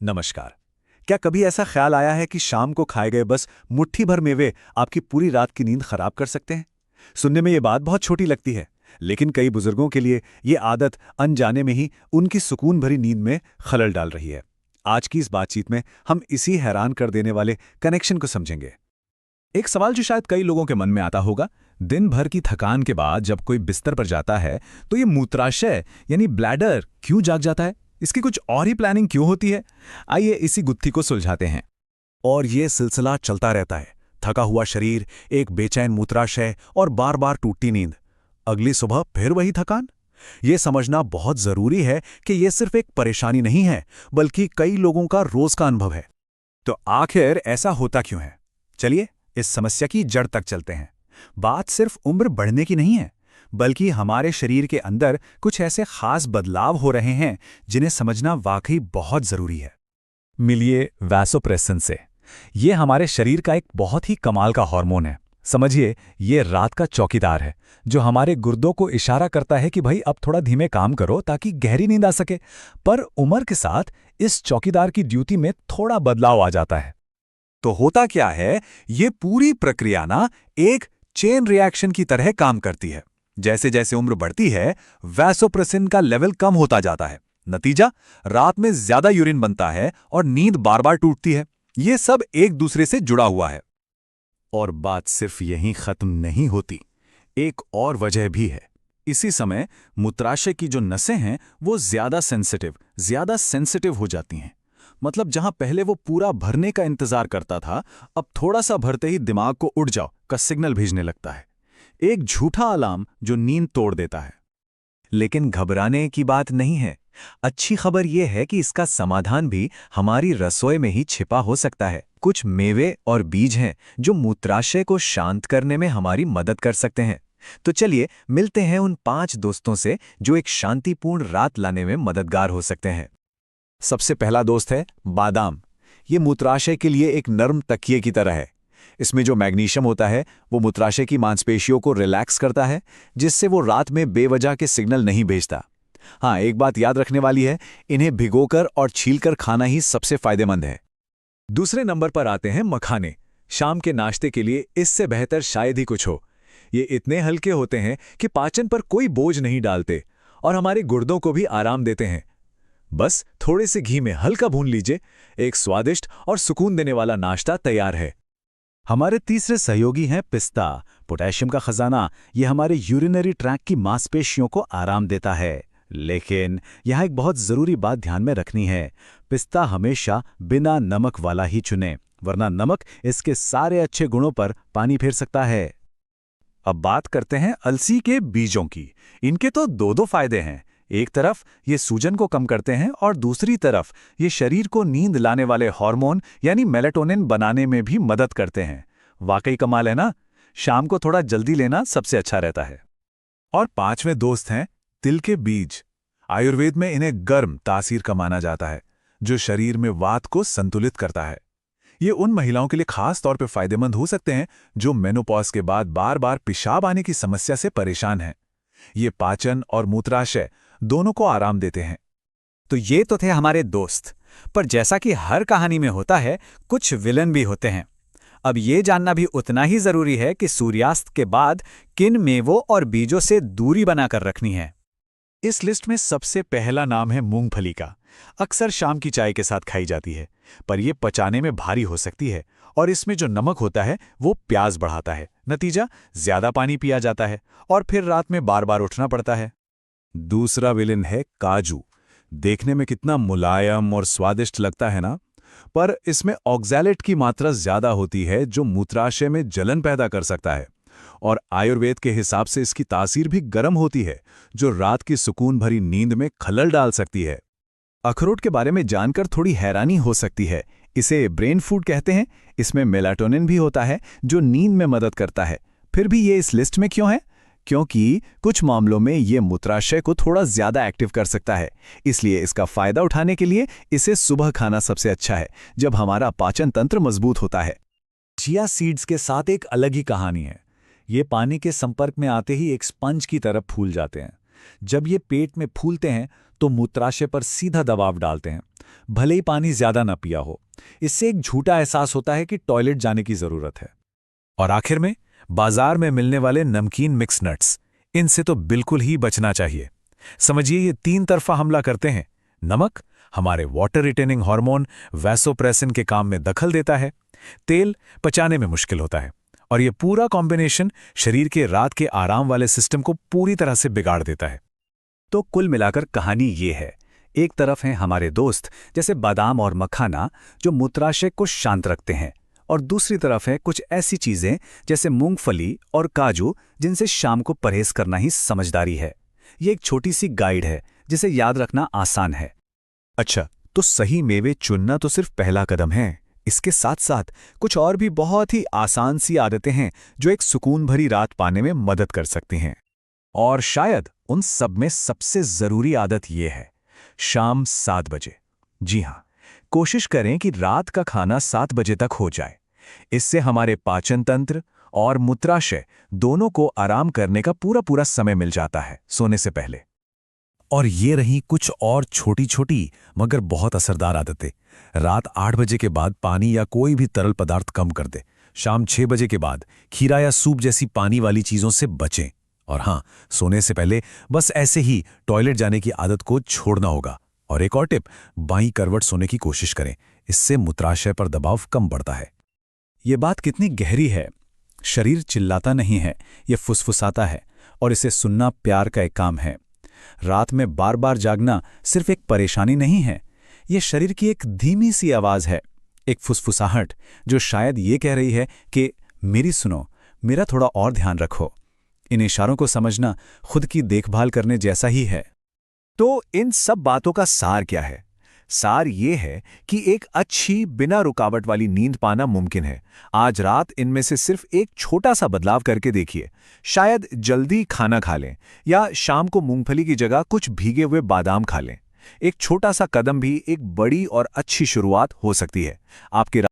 नमस्कार। क्या कभी ऐसा ख्याल आया है कि शाम को खाए गए बस मुट्ठी भर मेवे आपकी पूरी रात की नींद खराब कर सकते हैं? सुनने में ये बात बहुत छोटी लगती है, लेकिन कई बुजुर्गों के लिए ये आदत अनजाने में ही उनकी सुकून भरी नींद में खलल डाल रही है। आज की इस बातचीत में हम इसी हैरान कर देने वाले कनेक्शन को समझेंगे। एक सवाल जो शायद कई लोगों के मन में आता होगा, दिन भर की थकान के बाद जब कोई बिस्तर पर जाता है तो ये मूत्राशय यानी ब्लैडर क्यों जाग जाता है? इसकी कुछ और ही प्लानिंग क्यों होती है? आइए इसी गुत्थी को सुलझाते हैं। और ये सिलसिला चलता रहता है। थका हुआ शरीर, एक बेचैन मूत्राशय और बार बार टूटती नींद। अगली सुबह फिर वही थकान। ये समझना बहुत जरूरी है कि ये सिर्फ एक परेशानी नहीं है, बल्कि कई लोगों का रोज का अनुभव है। तो आखिर ऐसा होता क्यों है? चलिए इस समस्या की जड़ तक चलते हैं। बात सिर्फ उम्र बढ़ने की नहीं है, बल्कि हमारे शरीर के अंदर कुछ ऐसे खास बदलाव हो रहे हैं जिन्हें समझना वाकई बहुत जरूरी है। मिलिए वैसोप्रेसन से। ये हमारे शरीर का एक बहुत ही कमाल का हार्मोन है। समझिए, ये रात का चौकीदार है जो हमारे गुर्दों को इशारा करता है कि भाई अब थोड़ा धीमे काम करो ताकि गहरी नींद आ सके। पर उम्र के साथ इस चौकीदार की ड्यूटी में थोड़ा बदलाव आ जाता है। तो होता क्या है, ये पूरी प्रक्रिया ना एक चेन रिएक्शन की तरह काम करती है। जैसे जैसे उम्र बढ़ती है, वैसोप्रेसिन का लेवल कम होता जाता है। नतीजा, रात में ज्यादा यूरिन बनता है और नींद बार बार टूटती है। ये सब एक दूसरे से जुड़ा हुआ है। और बात सिर्फ यहीं खत्म नहीं होती, एक और वजह भी है। इसी समय मूत्राशय की जो नसें हैं वो ज्यादा सेंसिटिव हो जाती हैं। मतलब जहां पहले वो पूरा भरने का इंतजार करता था, अब थोड़ा सा भरते ही दिमाग को उठ जाओ का सिग्नल भेजने लगता है। एक झूठा अलार्म जो नींद तोड़ देता है। लेकिन घबराने की बात नहीं है। अच्छी खबर यह है कि इसका समाधान भी हमारी रसोई में ही छिपा हो सकता है। कुछ मेवे और बीज हैं जो मूत्राशय को शांत करने में हमारी मदद कर सकते हैं। तो चलिए मिलते हैं उन 5 दोस्तों से जो एक शांतिपूर्ण रात लाने में मददगार हो सकते हैं। सबसे पहला दोस्त है बादाम। ये मूत्राशय के लिए एक नर्म तकिए की तरह है। इसमें जो मैग्नीशियम होता है वो मूत्राशय की मांसपेशियों को रिलैक्स करता है, जिससे वो रात में बेवजह के सिग्नल नहीं भेजता। हाँ, एक बात याद रखने वाली है, इन्हें भिगोकर और छीलकर खाना ही सबसे फायदेमंद है। दूसरे नंबर पर आते हैं मखाने। शाम के नाश्ते के लिए इससे बेहतर शायद ही कुछ हो। ये इतने हल्के होते हैं कि पाचन पर कोई बोझ नहीं डालते और हमारे गुर्दों को भी आराम देते हैं। बस थोड़े से घी में हल्का भून लीजिए, एक स्वादिष्ट और सुकून देने वाला नाश्ता तैयार है। हमारे तीसरे सहयोगी हैं पिस्ता। पोटेशियम का खजाना। ये हमारे यूरिनरी ट्रैक की मांसपेशियों को आराम देता है। लेकिन यहाँ एक बहुत जरूरी बात ध्यान में रखनी है। पिस्ता हमेशा बिना नमक वाला ही चुनें, वरना नमक इसके सारे अच्छे गुणों पर पानी फेर सकता है। अब बात करते हैं अलसी के बीजों की। इनके तो दो दो फायदे हैं। एक तरफ ये सूजन को कम करते हैं और दूसरी तरफ ये शरीर को नींद लाने वाले हार्मोन यानी मेलाटोनिन बनाने में भी मदद करते हैं। वाकई कमाल है ना? शाम को थोड़ा जल्दी लेना सबसे अच्छा रहता है। और 5वें दोस्त हैं तिल के बीज। आयुर्वेद में इन्हें गर्म तासीर का माना जाता है, जो शरीर में वात को संतुलित करता है। ये उन महिलाओं के लिए खास तौर पे फायदेमंद हो सकते हैं जो मेनोपॉज के बाद बार बार पेशाब आने की समस्या से परेशान हैं। ये पाचन और मूत्राशय दोनों को आराम देते हैं। तो ये तो थे हमारे दोस्त, पर जैसा कि हर कहानी में होता है, कुछ विलन भी होते हैं। अब ये जानना भी उतना ही जरूरी है कि सूर्यास्त के बाद किन मेवों और बीजों से दूरी बनाकर रखनी है। इस लिस्ट में सबसे पहला नाम है मूंगफली का। अक्सर शाम की चाय के साथ खाई जाती है, पर यह पचाने में भारी हो सकती है और इसमें जो नमक होता है वो प्यास बढ़ाता है। नतीजा, ज्यादा पानी पिया जाता है और फिर रात में बार बार उठना पड़ता है। दूसरा विलेन है काजू। देखने में कितना मुलायम और स्वादिष्ट लगता है ना, पर इसमें ऑक्सैलेट की मात्रा ज्यादा होती है जो मूत्राशय में जलन पैदा कर सकता है। और आयुर्वेद के हिसाब से इसकी तासीर भी गर्म होती है, जो रात की सुकून भरी नींद में खलल डाल सकती है। अखरोट के बारे में जानकर थोड़ी हैरानी हो सकती है। इसे ब्रेन फूड कहते हैं। इसमें मेलाटोनिन भी होता है जो नींद में मदद करता है। फिर भी ये इस लिस्ट में क्यों है? क्योंकि कुछ मामलों में ये मूत्राशय को थोड़ा ज्यादा एक्टिव कर सकता है। इसलिए इसका फायदा उठाने के लिए इसे सुबह खाना सबसे अच्छा है, जब हमारा पाचन तंत्र मजबूत होता है। चिया सीड्स के साथ एक अलग ही कहानी है। ये पानी के संपर्क में आते ही एक स्पंज की तरह फूल जाते हैं। जब ये पेट में फूलते हैं तो मूत्राशय पर सीधा दबाव डालते हैं, भले ही पानी ज्यादा न पिया हो। इससे एक झूठा एहसास होता है कि टॉयलेट जाने की जरूरत है। और आखिर में बाजार में मिलने वाले नमकीन मिक्स नट्स, इनसे तो बिल्कुल ही बचना चाहिए। समझिए ये तीन तरफा हमला करते हैं। नमक हमारे वाटर रिटेनिंग हार्मोन वैसोप्रेसिन के काम में दखल देता है, तेल पचाने में मुश्किल होता है, और ये पूरा कॉम्बिनेशन शरीर के रात के आराम वाले सिस्टम को पूरी तरह से बिगाड़ देता है। तो कुल मिलाकर कहानी ये है, एक तरफ हैं हमारे दोस्त जैसे बादाम और मखाना जो मूत्राशय को शांत रखते हैं, और दूसरी तरफ है कुछ ऐसी चीजें जैसे मूंगफली और काजू जिनसे शाम को परहेज करना ही समझदारी है। ये एक छोटी सी गाइड है जिसे याद रखना आसान है। अच्छा, तो सही मेवे चुनना तो सिर्फ पहला कदम है। इसके साथ साथ कुछ और भी बहुत ही आसान सी आदतें हैं जो एक सुकून भरी रात पाने में मदद कर सकती हैं। और शायद उन सब में सबसे जरूरी आदत ये है, शाम 7 बजे। जी हाँ, कोशिश करें कि रात का खाना 7 बजे तक हो जाए। इससे हमारे पाचन तंत्र और मूत्राशय दोनों को आराम करने का पूरा समय मिल जाता है सोने से पहले। और ये रही कुछ और छोटी छोटी मगर बहुत असरदार आदतें। रात 8 बजे के बाद पानी या कोई भी तरल पदार्थ कम कर दे। शाम 6 बजे के बाद खीरा या सूप जैसी पानी वाली चीज़ों से बचें। और हाँ, सोने से पहले बस ऐसे ही टॉयलेट जाने की आदत को छोड़ना होगा। और एक और टिप, बाईं करवट सोने की कोशिश करें, इससे मूत्राशय पर दबाव कम पड़ता है। ये बात कितनी गहरी है। शरीर चिल्लाता नहीं है, ये फुसफुसाता है, और इसे सुनना प्यार का एक काम है। रात में बार बार जागना सिर्फ एक परेशानी नहीं है, ये शरीर की एक धीमी सी आवाज है, एक फुसफुसाहट जो शायद ये कह रही है कि मेरी सुनो, मेरा थोड़ा और ध्यान रखो। इन इशारों को समझना खुद की देखभाल करने जैसा ही है। तो इन सब बातों का सार क्या है? सार ये है कि एक अच्छी बिना रुकावट वाली नींद पाना मुमकिन है। आज रात इनमें से सिर्फ एक छोटा सा बदलाव करके देखिए। शायद जल्दी खाना खा लें, या शाम को मूंगफली की जगह कुछ भीगे हुए बादाम खा लें। एक छोटा सा कदम भी एक बड़ी और अच्छी शुरुआत हो सकती है। आपके